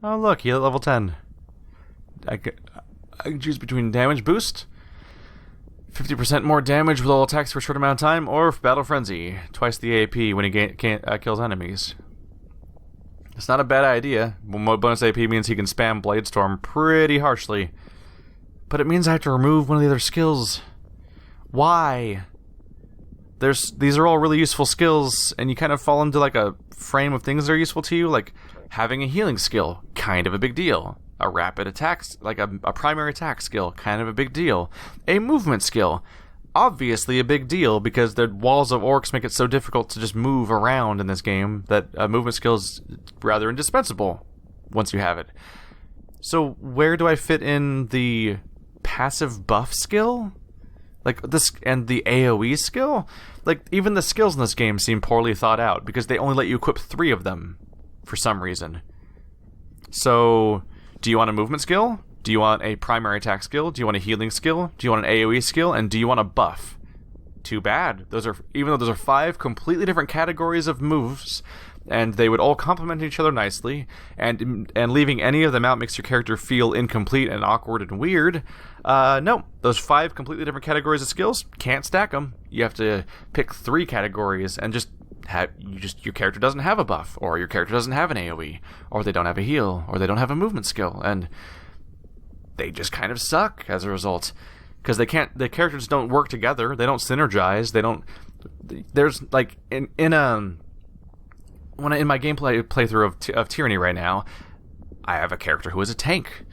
Oh, look, heal at level 10. I can choose between damage boost, 50% more damage with all attacks for a short amount of time, or Battle Frenzy, twice the AP when he kills enemies. It's not a bad idea. Bonus AP means he can spam Blade Storm pretty harshly. But it means I have to remove one of the other skills. Why? These are all really useful skills, and you kind of fall into like a frame of things that are useful to you, like having a healing skill, kind of a big deal. A rapid attack, like a primary attack skill, kind of a big deal. A movement skill, obviously a big deal, because the walls of orcs make it so difficult to just move around in this game that a movement skill is rather indispensable once you have it. So where do I fit in the passive buff skill? Like this, and the AoE skill? Like, even the skills in this game seem poorly thought out, because they only let you equip 3 of them, for some reason. So, do you want a movement skill? Do you want a primary attack skill? Do you want a healing skill? Do you want an AoE skill? And do you want a buff? Too bad. Even though those are 5 completely different categories of moves, and they would all complement each other nicely, and leaving any of them out makes your character feel incomplete and awkward and weird. No, those 5 completely different categories of skills, can't stack them. You have to pick 3 categories, and your character doesn't have a buff, or your character doesn't have an AoE, or they don't have a heal, or they don't have a movement skill, and they just kind of suck as a result. Because the characters don't work together, they don't synergize, there's like, in my gameplay playthrough of Tyranny right now, I have a character who is a tank.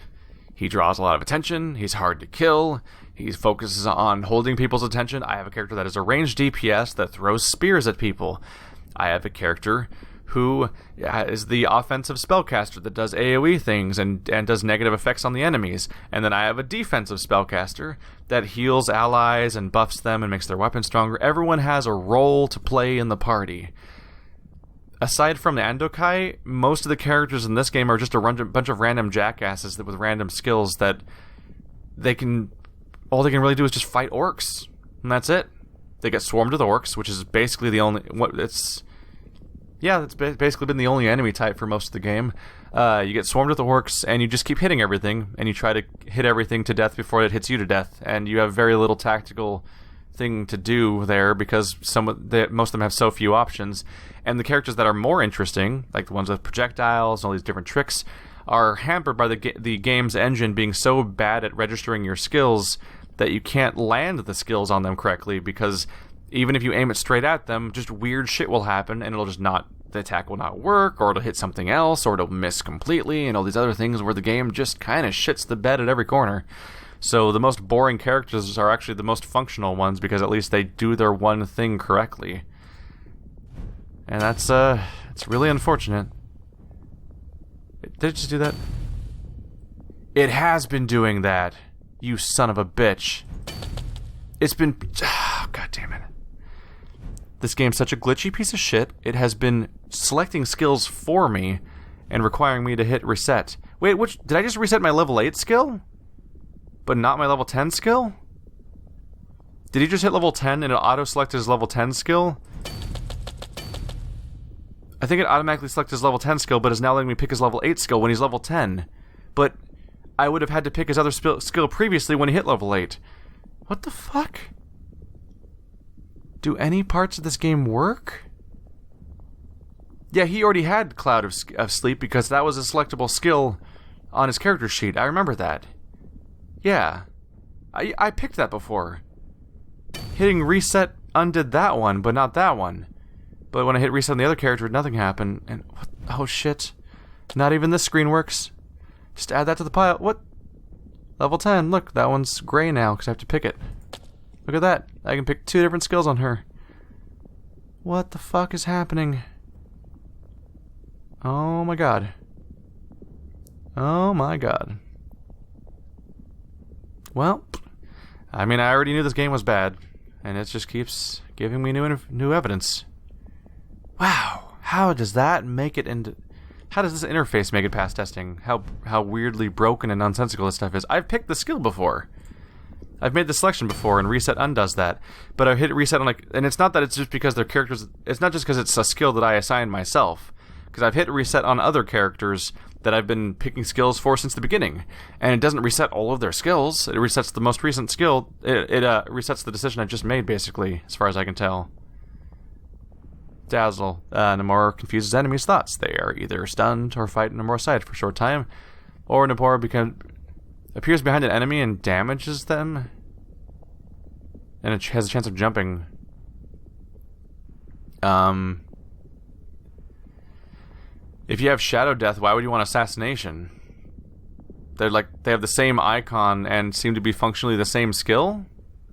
He draws a lot of attention, he's hard to kill, he focuses on holding people's attention. I have a character that is a ranged DPS that throws spears at people. I have a character who is the offensive spellcaster that does AoE things and does negative effects on the enemies. And then I have a defensive spellcaster that heals allies and buffs them and makes their weapons stronger. Everyone has a role to play in the party. Aside from Andokai, most of the characters in this game are just a bunch of random jackasses with random skills that all they can really do is just fight orcs, and that's it. They get swarmed with orcs, which is basically that's basically been the only enemy type for most of the game. You get swarmed with orcs, and you just keep hitting everything, and you try to hit everything to death before it hits you to death, and you have very little tactical thing to do there because most of them have so few options. And the characters that are more interesting, like the ones with projectiles and all these different tricks, are hampered by the game's engine being so bad at registering your skills that you can't land the skills on them correctly, because even if you aim it straight at them, just weird shit will happen, and the attack will not work, or it'll hit something else, or it'll miss completely, and all these other things where the game just kind of shits the bed at every corner. So the most boring characters are actually the most functional ones, because at least they do their one thing correctly. And it's really unfortunate. Did it just do that? It has been doing that, you son of a bitch. It's been... Oh, God damn it. This game's such a glitchy piece of shit. It has been selecting skills for me and requiring me to hit reset. Wait, did I just reset my level 8 skill? But not my level 10 skill? Did he just hit level 10 and it auto-selected his level 10 skill? I think it automatically selected his level 10 skill, but is now letting me pick his level 8 skill when he's level 10. But I would have had to pick his other skill previously when he hit level 8. What the fuck? Do any parts of this game work? Yeah, he already had Cloud of Sleep because that was a selectable skill on his character sheet. I remember that. Yeah. I picked that before. Hitting reset undid that one, but not that one. But when I hit reset on the other character, nothing happened. And oh shit. Not even this screen works. Just add that to the pile. What? Level 10. Look, that one's gray now because I have to pick it. Look at that. I can pick 2 different skills on her. What the fuck is happening? Oh my god. Oh my god. Well, I mean, I already knew this game was bad, and it just keeps giving me new evidence. Wow, how does that make it into... How does this interface make it past testing? How weirdly broken and nonsensical this stuff is. I've picked the skill before. I've made the selection before, and reset undoes that. But I hit reset on and it's not that it's just because their characters... It's not just because it's a skill that I assigned myself. Because I've hit reset on other characters that I've been picking skills for since the beginning. And it doesn't reset all of their skills. It resets the most recent skill. It resets the decision I just made, basically, as far as I can tell. Dazzle. Namor confuses enemies' thoughts. They are either stunned or fight Namor's side for a short time, or Namor appears behind an enemy and damages them, and it has a chance of jumping. If you have Shadow Death, why would you want Assassination? They have the same icon and seem to be functionally the same skill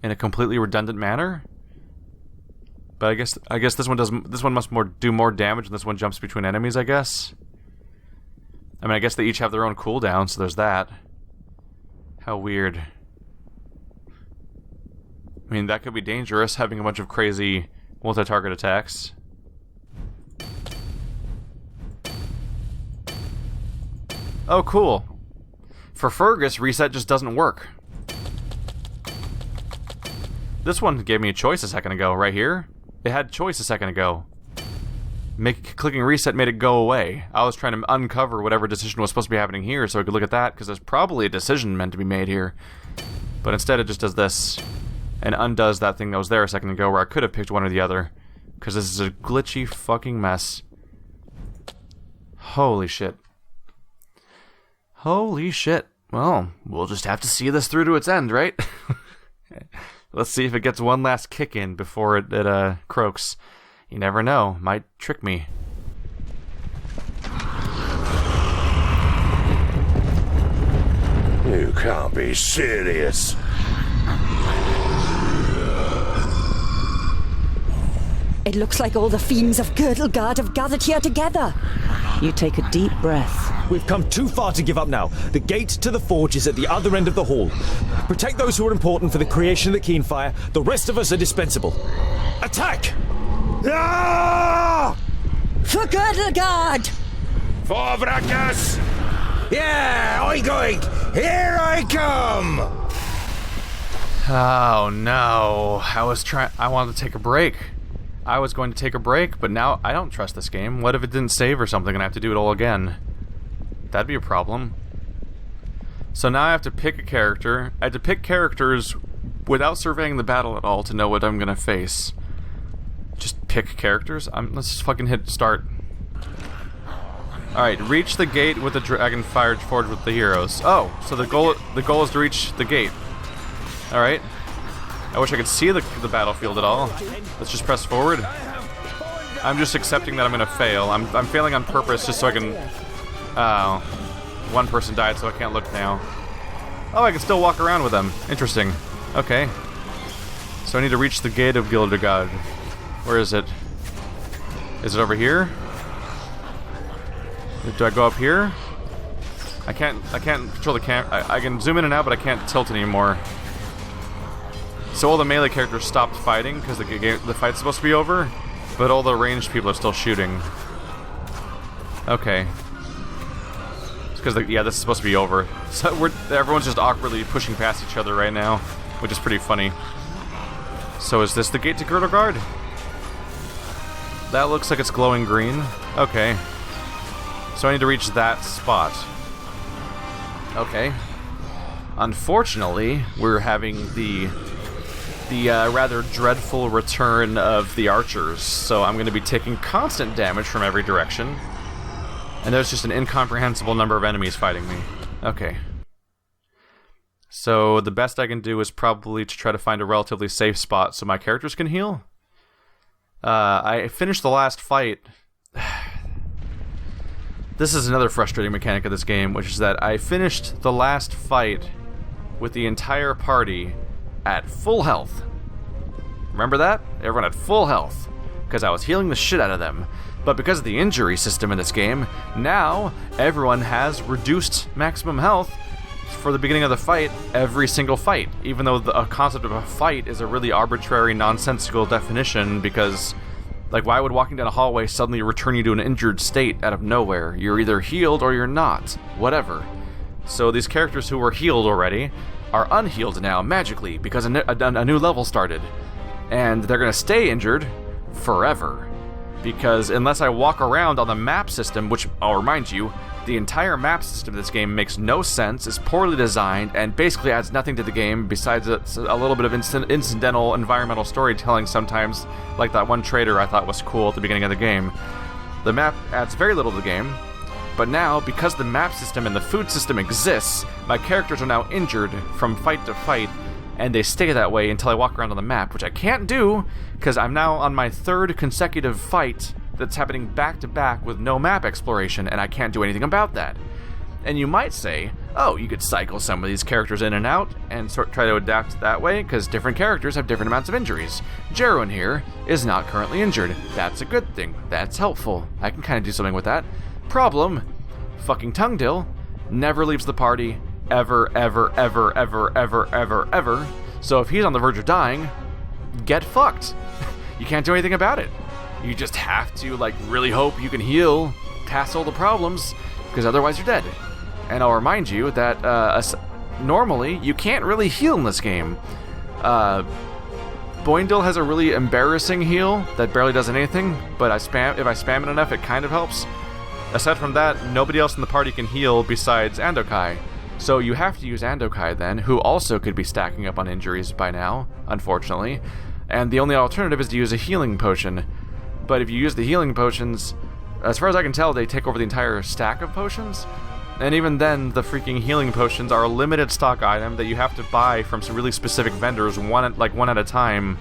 in a completely redundant manner. But I guess this one must do more damage, and this one jumps between enemies, I guess. I mean, I guess they each have their own cooldown, so there's that. How weird. I mean, that could be dangerous, having a bunch of crazy multi-target attacks. Oh, cool. For Fergus, reset just doesn't work. This one gave me a choice a second ago, right here. It had choice a second ago. Clicking reset made it go away. I was trying to uncover whatever decision was supposed to be happening here so I could look at that, because there's probably a decision meant to be made here. But instead it just does this, and undoes that thing that was there a second ago where I could have picked one or the other. Because this is a glitchy fucking mess. Holy shit. Holy shit. Well, we'll just have to see this through to its end, right? Let's see if it gets one last kick in before it croaks. You never know. Might trick me. You can't be serious. It looks like all the fiends of Girdlegard have gathered here together. You take a deep breath. We've come too far to give up now. The gate to the forge is at the other end of the hall. Protect those who are important for the creation of the Keenfire. The rest of us are dispensable. Attack! Ah! For Girdlegard! For Vracus! Yeah, oink! Here I come! Oh no. I wanted to take a break. I was going to take a break, but now I don't trust this game. What if it didn't save or something and I have to do it all again? That'd be a problem. So now I have to pick a character. I had to pick characters without surveying the battle at all to know what I'm gonna face. Just pick characters? Let's just fucking hit start. Alright, reach the gate with the dragon fire forged with the heroes. Oh, so the goal is to reach the gate. Alright. I wish I could see the battlefield at all. Let's just press forward. I'm just accepting that I'm gonna fail. I'm failing on purpose just so I can... Oh. One person died, so I can't look now. Oh, I can still walk around with them. Interesting. Okay. So I need to reach the gate of Girdlegard. Where is it? Is it over here? Do I go up here? I can't control the camera. I can zoom in and out, but I can't tilt anymore. So all the melee characters stopped fighting because the fight's supposed to be over, but all the ranged people are still shooting. Okay. It's because this is supposed to be over. So everyone's just awkwardly pushing past each other right now, which is pretty funny. So is this the gate to Girdlegard? That looks like it's glowing green. Okay. So I need to reach that spot. Okay. Unfortunately, we're having the rather dreadful return of the archers, so I'm going to be taking constant damage from every direction. And there's just an incomprehensible number of enemies fighting me. Okay. So the best I can do is probably to try to find a relatively safe spot so my characters can heal. I finished the last fight. This is another frustrating mechanic of this game, which is that I finished the last fight with the entire party at full health. Remember that? Everyone had full health, because I was healing the shit out of them. But because of the injury system in this game, now everyone has reduced maximum health for the beginning of the fight every single fight, even though the concept of a fight is a really arbitrary, nonsensical definition, because like, why would walking down a hallway suddenly return you to an injured state out of nowhere? You're either healed or you're not. Whatever. So these characters who were healed already are unhealed now, magically, because a new level started. And they're gonna stay injured forever. Because unless I walk around on the map system, which I'll remind you, The entire map system of this game makes no sense, is poorly designed, and basically adds nothing to the game besides a little bit of incidental environmental storytelling sometimes, like that one trader I thought was cool at the beginning of the game. The map adds very little to the game, but now, because the map system and the food system exists, my characters are now injured from fight to fight, and they stay that way until I walk around on the map, which I can't do, because I'm now on my 3rd consecutive fight that's happening back-to-back with no map exploration, and I can't do anything about that. And you might say, oh, you could cycle some of these characters in and out, and try to adapt that way, because different characters have different amounts of injuries. Jeroen here is not currently injured. That's a good thing. That's helpful. I can kind of do something with that. Problem, fucking Tungdill never leaves the party, ever, ever, ever, ever, ever, ever, ever. So if he's on the verge of dying, get fucked. You can't do anything about it. You just have to, like, really hope you can heal past all the problems, because otherwise you're dead. And I'll remind you that normally you can't really heal in this game. Boindil has a really embarrassing heal that barely does anything, but if I spam it enough, it kind of helps. Aside from that, nobody else in the party can heal besides Andokai. So you have to use Andokai then, who also could be stacking up on injuries by now, unfortunately. And the only alternative is to use a healing potion. But if you use the healing potions, as far as I can tell, they take over the entire stack of potions. And even then, the freaking healing potions are a limited stock item that you have to buy from some really specific vendors, one at a time.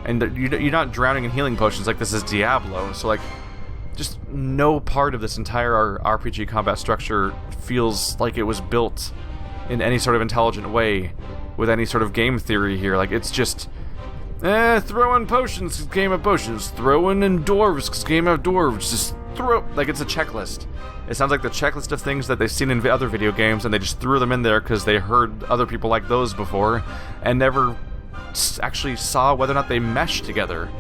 And you're not drowning in healing potions like this is Diablo. So, like, just no part of this entire RPG combat structure feels like it was built in any sort of intelligent way with any sort of game theory here. Like, it's just... throw in potions, game of potions. Throw in dwarves, game of dwarves. Just throw... Like, it's a checklist. It sounds like the checklist of things that they've seen in other video games, and they just threw them in there because they heard other people like those before, and never actually saw whether or not they meshed together.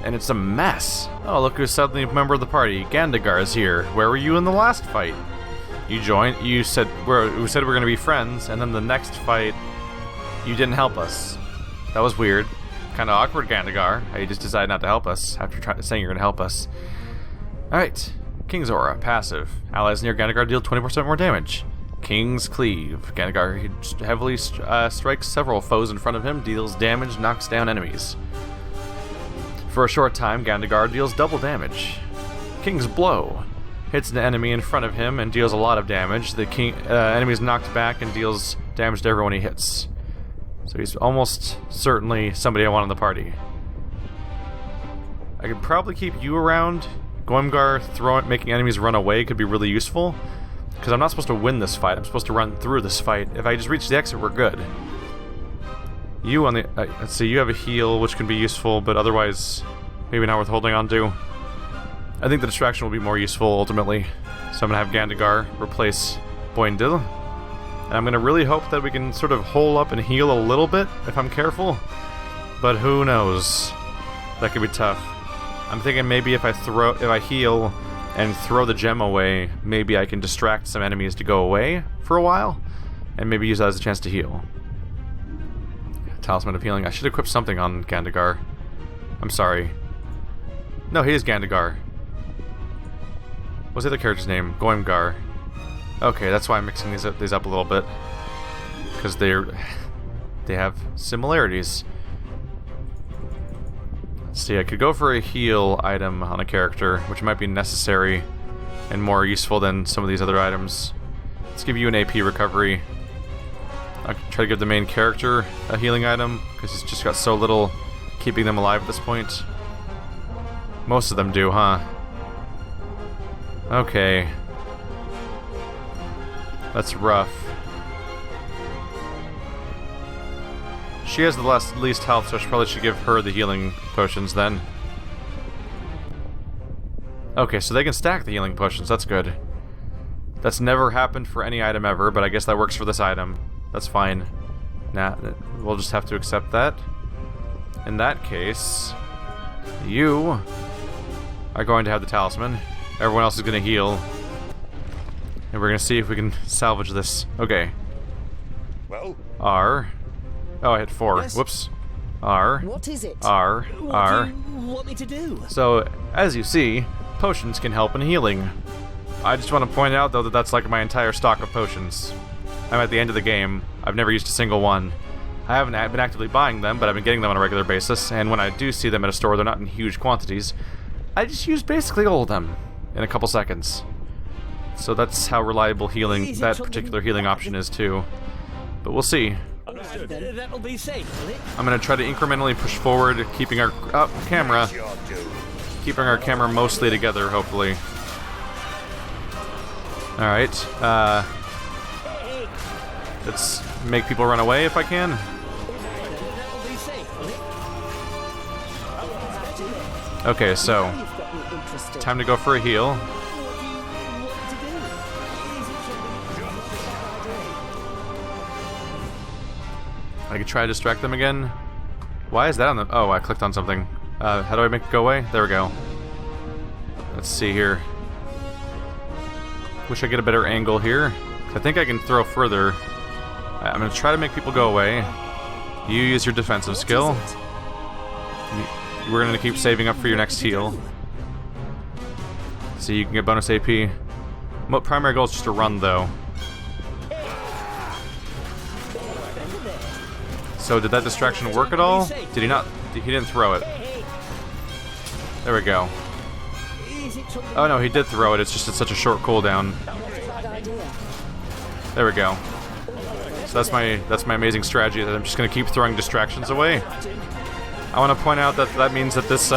And it's a mess. Oh, look who's suddenly a member of the party. Gandagar is here. Where were you in the last fight? You said we're going to be friends, and then the next fight, you didn't help us. That was weird. Kind of awkward, Gandagar, how you just decided not to help us after saying you're going to help us. Alright, King's Aura, passive. Allies near Gandagar deal 20% more damage. King's Cleave. Gandagar heavily strikes several foes in front of him, deals damage, knocks down enemies. For a short time, Gandagar deals double damage. King's Blow. Hits an enemy in front of him and deals a lot of damage. The enemy is knocked back and deals damage to everyone he hits. So he's almost certainly somebody I want in the party. I could probably keep you around. Goimgar making enemies run away could be really useful, because I'm not supposed to win this fight. I'm supposed to run through this fight. If I just reach the exit, we're good. You on the... let's see, you have a heal, which can be useful, but otherwise maybe not worth holding on to. I think the distraction will be more useful, ultimately. So I'm going to have Gandagar replace Boindil. And I'm going to really hope that we can sort of hole up and heal a little bit, if I'm careful. But who knows? That could be tough. I'm thinking maybe if I heal and throw the gem away, maybe I can distract some enemies to go away for a while, and maybe use that as a chance to heal. Talisman of Healing. I should equip something on Gandagar. I'm sorry. No, he is Gandagar. What's the other character's name? Goimgar. Okay, that's why I'm mixing these up a little bit, because they have similarities. Let's see, I could go for a heal item on a character, which might be necessary and more useful than some of these other items. Let's give you an AP recovery. I could try to give the main character a healing item, because he's just got so little keeping them alive at this point. Most of them do, huh? Okay. That's rough. She has the least health, so I probably should give her the healing potions then. Okay, so they can stack the healing potions, that's good. That's never happened for any item ever, but I guess that works for this item. That's fine. Nah, we'll just have to accept that. In that case, you are going to have the talisman. Everyone else is going to heal. And we're going to see if we can salvage this. Okay. Well? R. Oh, I hit 4. Yes? Whoops. R. What is it? R. What R. do you want me to do? So, as you see, potions can help in healing. I just want to point out, though, that that's like my entire stock of potions. I'm at the end of the game. I've never used a single one. I haven't been actively buying them, but I've been getting them on a regular basis, and when I do see them at a store, they're not in huge quantities. I just use basically all of them in a couple seconds. So that's how reliable healing that particular healing option is, too. But we'll see. That'll be safe, will it? I'm going to try to incrementally push forward, keeping our camera mostly together, hopefully. Alright, let's make people run away if I can. That'll be safe, will it? Okay, so, You've got me interested. time to go for a heal. I could try to distract them again. Why is that on the... Oh, I clicked on something. How do I make it go away? There we go. Let's see here. Wish I get a better angle here. I think I can throw further. I'm going to try to make people go away. You use your defensive skill. We're going to keep saving up for your next heal. So you can get bonus AP. Primary goal is just to run, though. So did that distraction work at all? Did he not? He didn't throw it. There we go. Oh no, he did throw it. It's just such a short cooldown. There we go. So that's my amazing strategy. That I'm just gonna keep throwing distractions away. I want to point out that that means that this,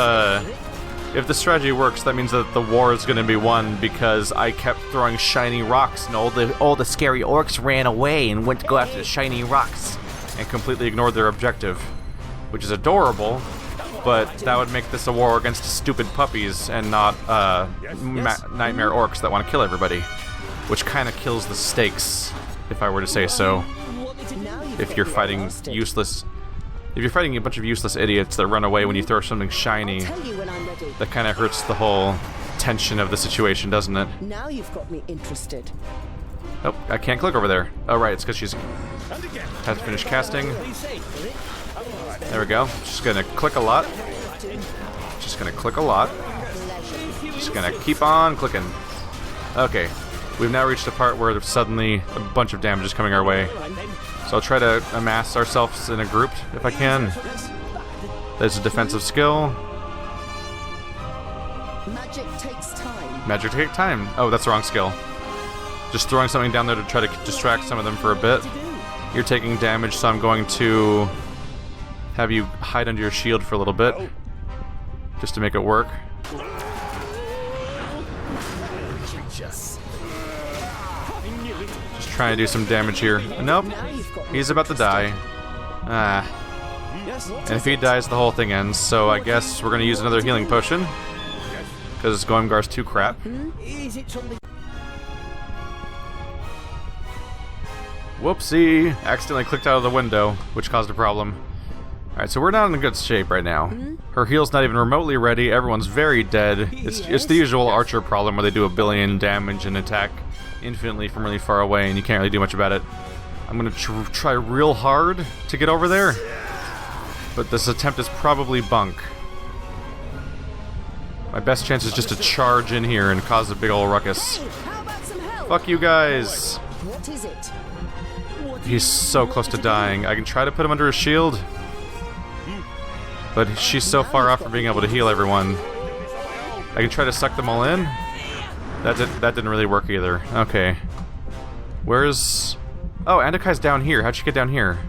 if the strategy works, that means that the war is gonna be won because I kept throwing shiny rocks and all the scary orcs ran away and went to go after the shiny rocks and completely ignored their objective, which is adorable. But that would make this a war against stupid puppies and not nightmare orcs that want to kill everybody, which kind of kills the stakes, if I were to say so. If you're fighting useless, if you're fighting a bunch of useless idiots that run away when you throw something shiny, that kind of hurts the whole tension of the situation, doesn't it? Now you've got me interested. Oh, I can't click over there. Oh right, it's because she's has to finish casting. There we go. Just gonna click a lot. Just gonna click a lot. Just gonna keep on clicking. Okay, we've now reached a part where suddenly a bunch of damage is coming our way. So I'll try to amass ourselves in a group if I can. There's a defensive skill. Magic takes time. Magic take time. Oh, that's the wrong skill. Just throwing something down there to try to distract some of them for a bit. You're taking damage, so I'm going to have you hide under your shield for a little bit, just to make it work. Just trying to do some damage here. Nope, he's about to die. And if he dies, the whole thing ends, so I guess we're going to use another healing potion, because Goemgar's too crap. Whoopsie! Accidentally clicked out of the window, which caused a problem. Alright, so we're not in good shape right now. Her heal's not even remotely ready, everyone's very dead. It's the usual archer problem where they do a billion damage and attack infinitely from really far away and you can't really do much about it. I'm gonna try real hard to get over there, but this attempt is probably bunk. My best chance is just to charge in here and cause a big ol' ruckus. Fuck you guys! What is it? He's so close to dying. I can try to put him under a shield, but she's so far off from being able to heal everyone. I can try to suck them all in. That didn't really work either. Okay. Where's... Oh, Andakai's down here. How'd she get down here?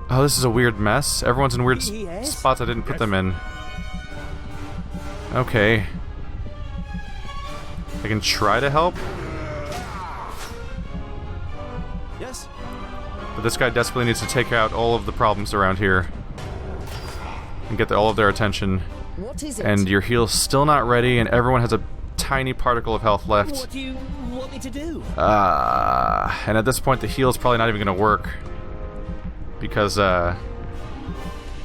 Oh, this is a weird mess. Everyone's in weird spots I didn't put them in. Okay. I can try to help. Yes? But this guy desperately needs to take out all of the problems around here and get all of their attention. What is it? And your heal's still not ready, and everyone has a tiny particle of health left. What do you want me to do? And at this point, the heal's probably not even going to work. Because,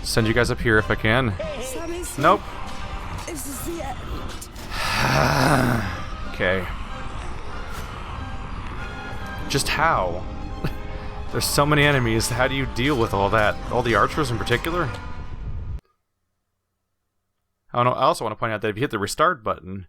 send you guys up here if I can. Nope. This is the end. Okay. Just how? There's so many enemies, how do you deal with all that? All the archers in particular? I also want to point out that if you hit the restart button,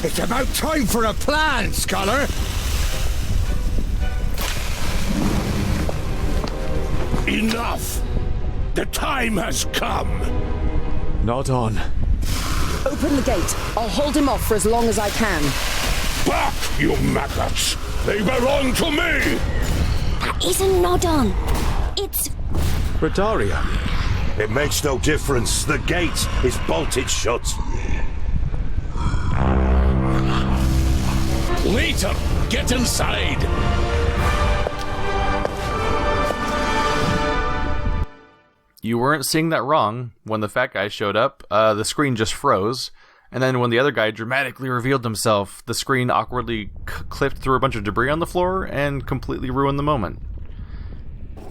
It's about time for a plan, scholar! Enough! The time has come! Not on. Open the gate. I'll hold him off for as long as I can. Back, you maggots! They belong to me! That isn't Nodon. It's... Radaria. It makes no difference. The gate is bolted shut. Later! Get inside! You weren't seeing that wrong. When the fat guy showed up, the screen just froze. And then when the other guy dramatically revealed himself, the screen awkwardly clipped through a bunch of debris on the floor and completely ruined the moment.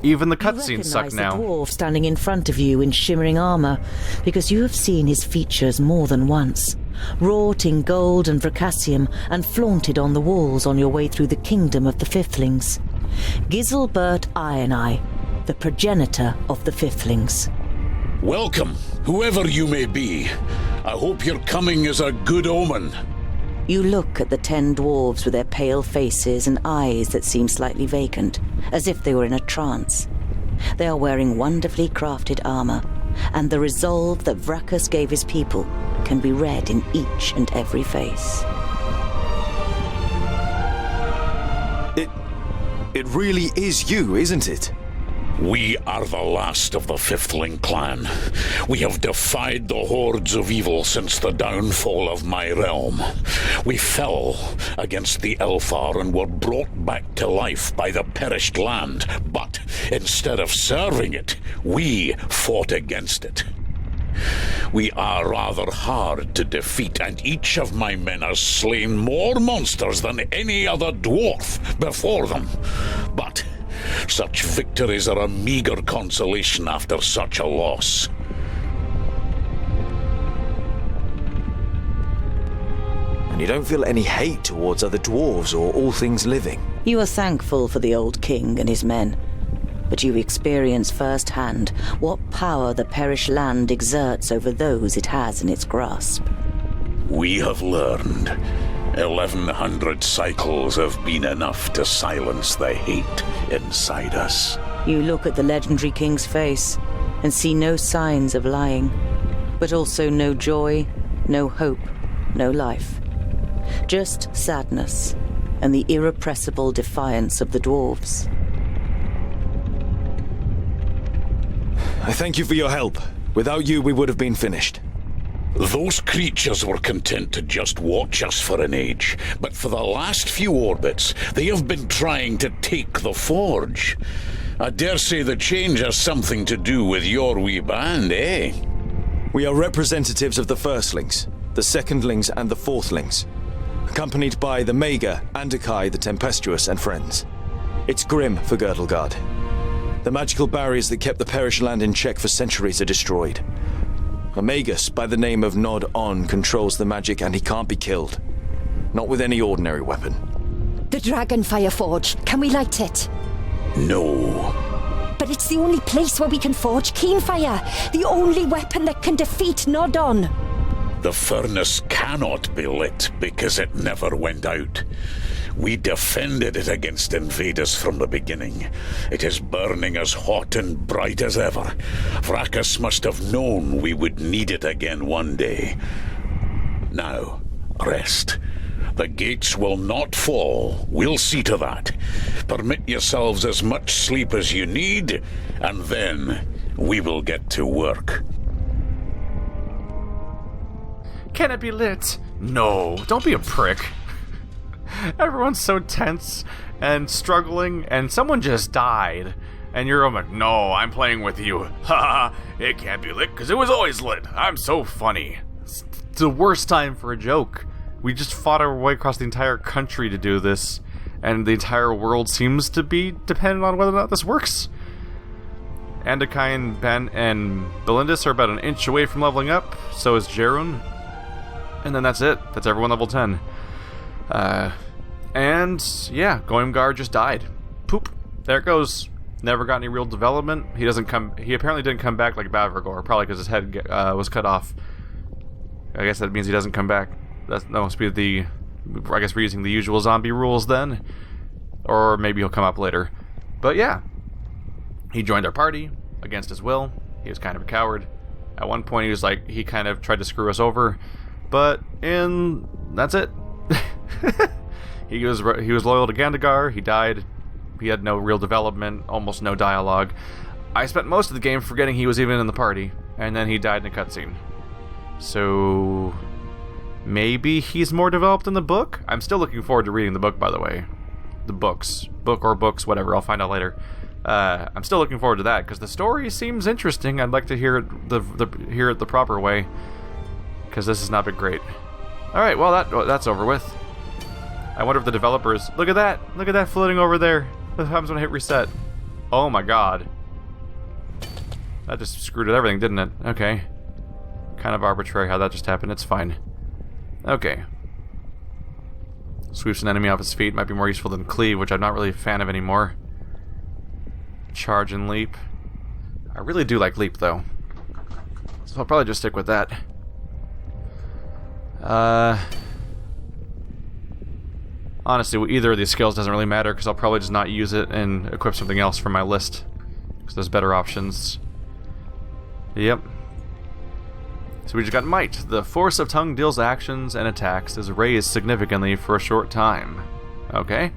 Even the cutscenes suck now. The dwarf standing in front of you in shimmering armor, because you have seen his features more than once, wrought in gold and vercassium and flaunted on the walls on your way through the kingdom of the Fifthlings. Giselbert Ironeye, the progenitor of the Fifthlings. Welcome, whoever you may be. I hope your coming is a good omen. You look at the 10 dwarves with their pale faces and eyes that seem slightly vacant, as if they were in a trance. They are wearing wonderfully crafted armor, and the resolve that Vrakas gave his people can be read in each and every face. It really is you, isn't it? We are the last of the Fiftling clan. We have defied the hordes of evil since the downfall of my realm. We fell against the Elfar and were brought back to life by the perished land, but instead of serving it, we fought against it. We are rather hard to defeat, and each of my men has slain more monsters than any other dwarf before them. But such victories are a meager consolation after such a loss. And you don't feel any hate towards other dwarves or all things living? You are thankful for the old king and his men, but you experience firsthand what power the perished land exerts over those it has in its grasp. We have learned 1,100 cycles have been enough to silence the hate inside us. You look at the legendary king's face and see no signs of lying, but also no joy, no hope, no life. Just sadness and the irrepressible defiance of the dwarves. I thank you for your help. Without you, we would have been finished. Those creatures were content to just watch us for an age, but for the last few orbits, they have been trying to take the forge. I dare say the change has something to do with your wee band, eh? We are representatives of the Firstlings, the Secondlings and the Fourthlings, accompanied by the Mager, Andakai the Tempestuous and friends. It's grim for Girdlegard. The magical barriers that kept the perished land in check for centuries are destroyed. A magus by the name of Nod On controls the magic, and he can't be killed. Not with any ordinary weapon. The Dragonfire Forge. Can we light it? No. But it's the only place where we can forge Keenfire. The only weapon that can defeat Nodon. The furnace cannot be lit because it never went out. We defended it against invaders from the beginning. It is burning as hot and bright as ever. Vrakas must have known we would need it again one day. Now, rest. The gates will not fall. We'll see to that. Permit yourselves as much sleep as you need, and then we will get to work. Can it be lit? No, don't be a prick. Everyone's so tense and struggling, and someone just died. And you're like, no, I'm playing with you. Ha ha, it can't be lit because it was always lit. I'm so funny. It's the worst time for a joke. We just fought our way across the entire country to do this, and the entire world seems to be dependent on whether or not this works. Andakai and Ben and Belindis are about an inch away from leveling up, so is Jerun. And then that's it. That's everyone level 10. And yeah, Goimgar just died. Poop. There it goes. Never got any real development. He apparently didn't come back like Bavragor, probably because his head was cut off. I guess that means he doesn't come back. That must be the... I guess we're using the usual zombie rules then. Or maybe he'll come up later. But yeah. He joined our party against his will. He was kind of a coward. At one point he was like, he kind of tried to screw us over. But that's it. He was loyal to Gandagar. He died. He had no real development, almost no dialogue. I spent most of the game forgetting he was even in the party, and then he died in a cutscene. So maybe he's more developed in the book? I'm still looking forward to reading the book, by the way. The books. Book or books, whatever, I'll find out later. I'm still looking forward to that, because the story seems interesting. I'd like to hear it hear it the proper way, because this has not been great. Alright, well, that's over with. I wonder if the developers... Look at that floating over there. What happens when I hit reset? Oh my god. That just screwed with everything, didn't it? Okay. Kind of arbitrary how that just happened. It's fine. Okay. Sweeps an enemy off his feet. Might be more useful than cleave, which I'm not really a fan of anymore. Charge and leap. I really do like leap, though. So I'll probably just stick with that. Honestly, either of these skills doesn't really matter, because I'll probably just not use it and equip something else from my list. Because there's better options. Yep. So we just got Might. The force of tongue deals actions and attacks is raised significantly for a short time. Okay.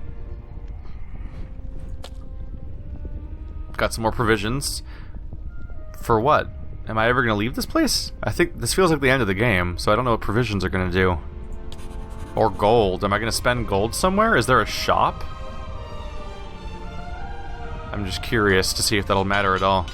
Got some more provisions. For what? Am I ever going to leave this place? I think this feels like the end of the game, so I don't know what provisions are going to do. Or gold. Am I going to spend gold somewhere? Is there a shop? I'm just curious to see if that'll matter at all.